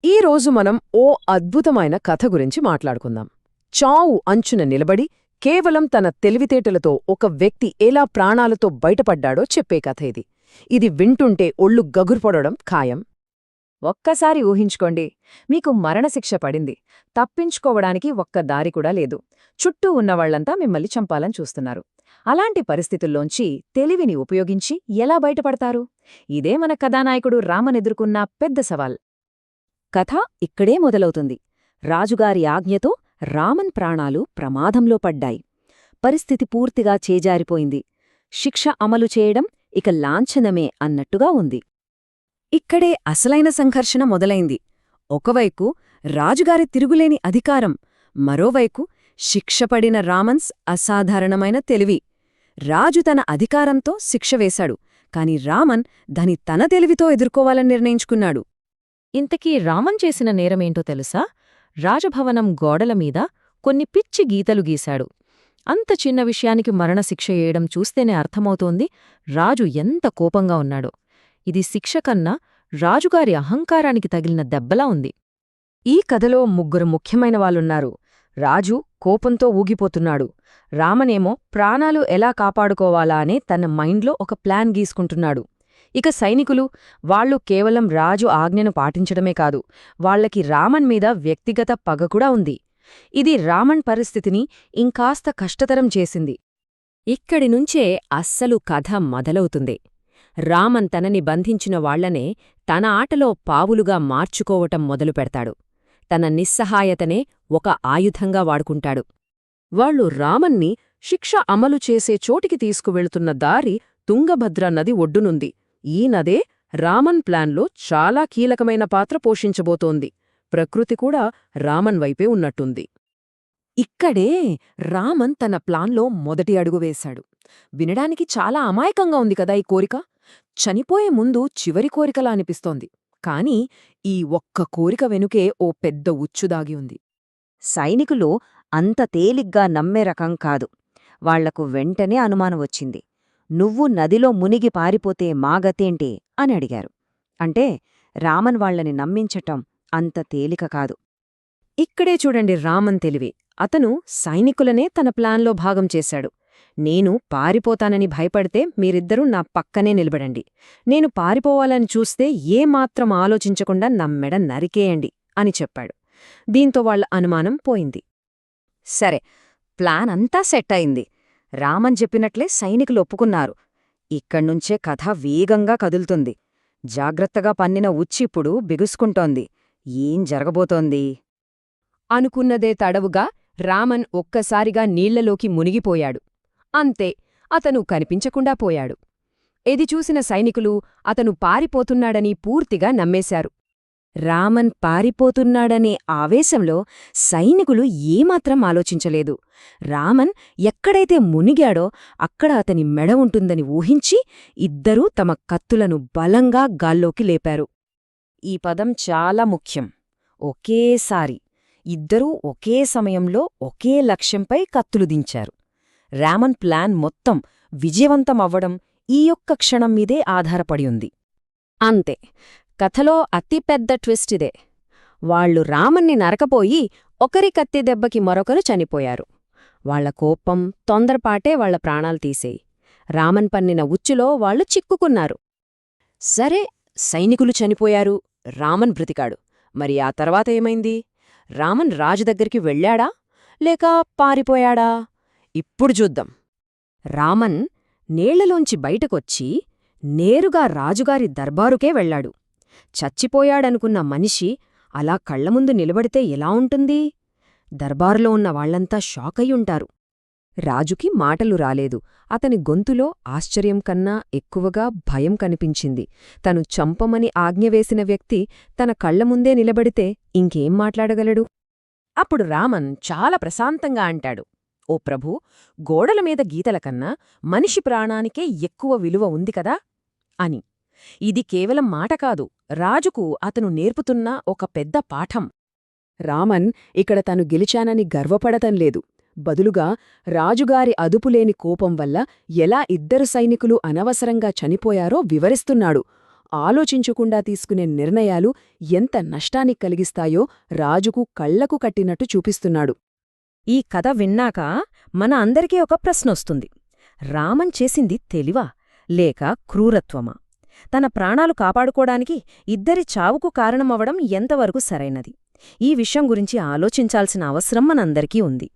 ఈరోజు మనం ఓ అద్భుతమైన కథ గురించి మాట్లాడుకుందాం. చావు అంచున నిలబడి కేవలం తన తెలివితేటలతో ఒక వ్యక్తి ఎలా ప్రాణాలతో బయటపడ్డాడో చెప్పే కథ ఇది. ఇది వింటుంటే ఒళ్ళు గగుర్పడడం ఖాయం. ఒక్కసారి ఊహించుకోండి, మీకు మరణశిక్ష పడింది. తప్పించుకోవడానికి ఒక్క దారి కూడా లేదు. చుట్టూ ఉన్నవాళ్లంతా మిమ్మల్ని చంపాలని చూస్తున్నారు. అలాంటి పరిస్థితుల్లోంచి తెలివిని ఉపయోగించి ఎలా బయటపడతారు? ఇదే మన కథానాయకుడు రామన్ ఎదుర్కొన్న పెద్ద సవాల్. కథ ఇక్కడే మొదలవుతుంది. రాజుగారి ఆజ్ఞతో రామన్ ప్రాణాలు ప్రమాదంలో పడ్డాయి. పరిస్థితి పూర్తిగా చేజారిపోయింది. శిక్ష అమలు చేయడం ఇక లాంఛనమే అన్నట్టుగా ఉంది. ఇక్కడే అసలైన సంఘర్షణ మొదలైంది. ఒకవైపు రాజుగారి తిరుగులేని అధికారం, మరోవైపు శిక్షపడిన రామన్స్ అసాధారణమైన తెలివి. రాజు తన అధికారంతో శిక్ష వేశాడు, కాని రామన్ దాని తన తెలివితో ఎదుర్కోవాలని నిర్ణయించుకున్నాడు. ఇంతకీ రామన్ చేసిన నేరమేంటో తెలుసా? రాజభవనం గోడలమీద కొన్ని పిచ్చి గీతలు గీశాడు. అంత చిన్న విషయానికి మరణశిక్ష వేయడం చూస్తేనే అర్థమవుతోంది రాజు ఎంత కోపంగా ఉన్నాడో. ఇది శిక్ష కన్నా రాజుగారి అహంకారానికి తగిలిన దెబ్బలా ఉంది. ఈ కథలో ముగ్గురు ముఖ్యమైన వాళ్ళున్నారు. రాజు కోపంతో ఊగిపోతున్నాడు. రామనేమో ప్రాణాలు ఎలా కాపాడుకోవాలా అనే తన మైండ్లో ఒక ప్లాన్ గీసుకుంటున్నాడు. ఇక సైనికులు, వాళ్లు కేవలం రాజు ఆజ్ఞను పాటించడమే కాదు, వాళ్లకి రామన్ మీద వ్యక్తిగత పగ కూడా ఉంది. ఇది రామన్ పరిస్థితిని ఇంకాస్త కష్టతరం చేసింది. ఇక్కడినుంచే అస్సలు కథ మొదలవుతుంది. రామన్ తనని బంధించిన వాళ్లనే తన ఆటలో పావులుగా మార్చుకోవటం మొదలుపెడతాడు. తన నిస్సహాయతనే ఒక ఆయుధంగా వాడుకుంటాడు. వాళ్లు రామన్ని శిక్ష అమలు చేసే చోటికి తీసుకువెళుతున్న దారి తుంగభద్ర నది ఒడ్డునుంది. ఈ నదే రామన్ ప్లాన్లో చాలా కీలకమైన పాత్ర పోషించబోతోంది. ప్రకృతి కూడా రామన్ వైపే ఉన్నట్టుంది. ఇక్కడే రామన్ తన ప్లాన్లో మొదటి అడుగు వేశాడు. వినడానికి చాలా అమాయకంగా ఉంది కదా ఈ కోరిక. చనిపోయే ముందు చివరి కోరికలా అనిపిస్తోంది. కాని ఈ ఒక్క కోరిక వెనుకే ఓ పెద్ద ఉచ్చుదాగి ఉంది. సైనికులు అంత తేలిగ్గా నమ్మే రకం కాదు. వాళ్లకు వెంటనే అనుమానం వచ్చింది. నువ్వు నదిలో మునిగి పారిపోతే మాగతేంటి అని అడిగారు. అంటే రామన్ వాళ్లని నమ్మించటం అంత తేలిక కాదు. ఇక్కడే చూడండి రామన్ తెలివి. అతను సైనికులనే తన ప్లాన్లో భాగం చేశాడు. నేను పారిపోతానని భయపడితే మీరిద్దరూ నా పక్కనే నిలబడండి. నేను పారిపోవాలని చూస్తే ఏమాత్రం ఆలోచించకుండా నా మెడ నరికేయండి అని చెప్పాడు. దీంతో వాళ్ల అనుమానం పోయింది. సరే, ప్లాన్ అంతా సెట్ అయింది. రామన్ చెప్పినట్లే సైనికులు ఒప్పుకున్నారు. ఇక్కడ్నుంచే కథ వేగంగా కదులుతుంది. జాగ్రత్తగా పన్నిన ఉచ్చిప్పుడు బిగుసుకుంటోంది. ఏం జరగబోతోంది అనుకున్నదే తడవుగా రామన్ ఒక్కసారిగా నీళ్లలోకి మునిగిపోయాడు. అంతే, అతను కనిపించకుండా పోయాడు. ఇది చూసిన సైనికులు అతను పారిపోతున్నాడని పూర్తిగా నమ్మేశారు. రామన్ పారిపోతున్నాడనే ఆవేశంలో సైనికులు ఏమాత్రం ఆలోచించలేదు. రామన్ ఎక్కడైతే మునిగాడో అక్కడ అతని మెడ ఉంటుందని ఊహించి ఇద్దరూ తమ కత్తులను బలంగా గాల్లోకి లేపారు. ఈ పదం చాలా ముఖ్యం. ఒకేసారి ఇద్దరూ ఒకే సమయంలో ఒకే లక్ష్యంపై కత్తులు దించారు. రామన్ ప్లాన్ మొత్తం విజయవంతమవ్వడం ఈ ఒక్క క్షణం మీదే ఆధారపడి ఉంది. అంతే, కథలో అతిపెద్ద ట్విస్ట్ ఇదే. వాళ్లు రామన్ని నరకపోయి ఒకరి కత్తి దెబ్బకి మరొకరు చనిపోయారు. వాళ్ల కోపం, తొందరపాటే వాళ్ల ప్రాణాలు తీసేయి. రామన్ పన్నిన ఉచ్చులో వాళ్లు చిక్కుకున్నారు. సరే, సైనికులు చనిపోయారు, రామన్ బ్రతికాడు. మరి ఆ తర్వాత ఏమైంది? రామన్ రాజు దగ్గరికి వెళ్ళాడా లేక పారిపోయాడా? ఇప్పుడు చూద్దాం. రామన్ నీళ్లలోంచి బయటకొచ్చి నేరుగా రాజుగారి దర్బారుకే వెళ్లాడు. చచ్చిపోయాడనుకున్న మనిషి అలా కళ్లముందు నిలబడితే ఎలా ఉంటుంది? దర్బారులో ఉన్న వాళ్లంతా షాకయ్యుంటారు. రాజుకి మాటలు రాలేదు. అతని గొంతులో ఆశ్చర్యం కన్నా ఎక్కువగా భయం కనిపించింది. తను చంపమని ఆజ్ఞవేసిన వ్యక్తి తన కళ్లముందే నిలబడితే ఇంకేం మాట్లాడగలడు? అప్పుడు రామన్ చాలా ప్రశాంతంగా అంటాడు, ఓ ప్రభూ, గోడలమీద గీతలకన్నా మనిషి ప్రాణానికే ఎక్కువ విలువ ఉంది కదా అని. ఇది కేవలం మాట కాదు, రాజుకు అతను నేర్పుతున్న ఒక పెద్ద పాఠం. రామన్ ఇక్కడ తను గెలిచానని గర్వపడతంలేదు. బదులుగా రాజుగారి అదుపులేని కోపం వల్ల ఎలా ఇద్దరు సైనికులు అనవసరంగా చనిపోయారో వివరిస్తున్నాడు. ఆలోచించకుండా తీసుకునే నిర్ణయాలు ఎంత నష్టాన్ని కలిగిస్తాయో రాజుకు కళ్లకు కట్టినట్టు చూపిస్తున్నాడు. ఈ కథ విన్నాక మన అందరికీ ఒక ప్రశ్నొస్తుంది. రామన్ చేసింది తెలివా లేక క్రూరత్వమా? తన ప్రాణాలు కాపాడుకోడానికి ఇద్దరి చావుకు కారణమవడం ఎంతవరకు సరైనది? ఈ విషయం గురించి ఆలోచించాల్సిన అవసరం మనందరికీ ఉంది.